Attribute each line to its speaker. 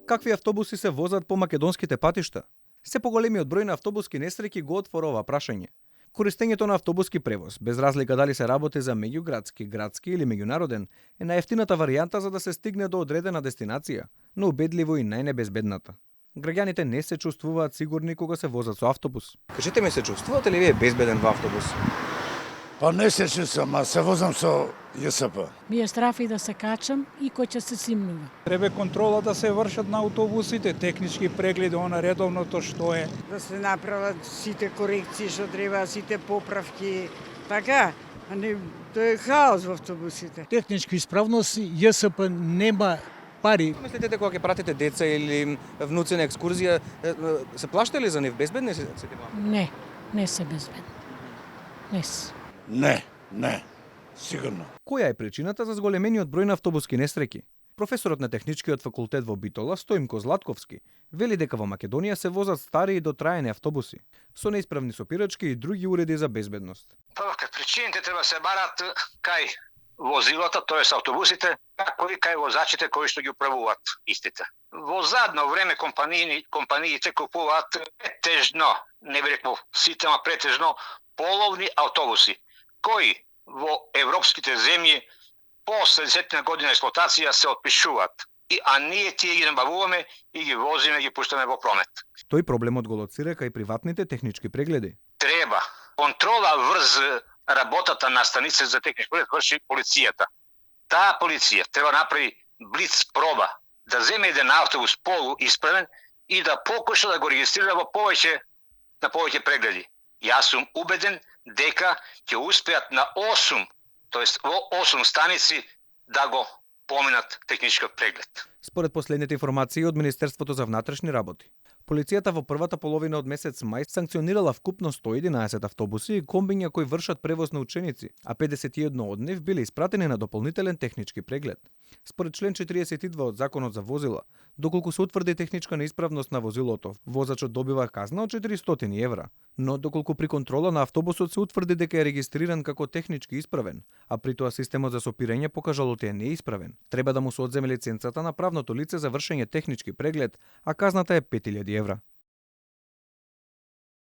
Speaker 1: Какви автобуси се возат по македонските патишта? Се поголемиот број на автобуски несреќи го отвора ова прашање. Користењето на автобуски превоз, без разлика дали се работи за меѓуградски, градски или меѓународен, е најефтината варијанта за да се стигне до одредена дестинација, но убедливо и најнебезбедната. Граѓаните не се чувствуваат сигурни кога се возат со автобус. Кажете ми, се чувствувате ли вие безбеден во автобус?
Speaker 2: Па не се чувствам, а се возам со ЈСП.
Speaker 3: Ми е страф и да се качам и кој ќе се симнува.
Speaker 4: Треба контрола да се вршат на автобусите, технички прегледи, она редовното што е.
Speaker 5: Да се направат сите корекции што треба, сите поправки, така, а не тоа е хаос во автобусите.
Speaker 4: Технички исправност, ЈСП нема пари.
Speaker 1: Мислите дека кога ќе пратите деца или внуци на екскурзија, се плаште ли за нив? Безбедни се тива?
Speaker 3: Не се безбедни. Не се.
Speaker 2: Не, сигурно.
Speaker 1: Која е причината за зголемениот број на автобуски несреќи? Професорот на Техничкиот факултет во Битола, Стоимко Златковски, вели дека во Македонија се возат стари и дотраени автобуси, со неисправни сопирачки и други уреди за безбедност.
Speaker 6: Кај причините треба се барат кај возилата, тоест автобусите, како и кај возачите кои што ги управуваат истите. Во задно време компаниите купуваат претежно, не би рекол сите, ама претежно половни автобуси, кои во европските земји после 10 година експлоатација се отпишуваат. А ние тие ги набавуваме и ги возиме, ги пуштаме во промет.
Speaker 1: Тој проблемот го лоцира кај приватните технички прегледи.
Speaker 6: Треба контрола врз работата на станица за технички преглед врши полицијата. Таа полиција треба направи блиц проба, да земе еден автобус полуисправен и да покуша да го регистрира во повеќе прегледи. Јас сум убеден дека ќе успеат на 8, тоест во 8 станици да го поминат техничкиот преглед.
Speaker 1: Според последните информации од Министерството за внатрешни работи, полицијата во првата половина од месец мај санкционирала вкупно 111 автобуси и комбиња кои вршат превоз на ученици, а 51 од нив биле испратени на дополнителен технички преглед. Според член 42 од Законот за возила, доколку се утврди техничка неисправност на возилото, возачот добива казна од 400 евра. Но доколку при контрола на автобусот се утврди дека е регистриран како технички исправен, а при тоа системот за сопирање покажало те е неисправен, треба да му се одземе лиценцата на правното лице за вршење технички преглед, а казната е 5000 евра.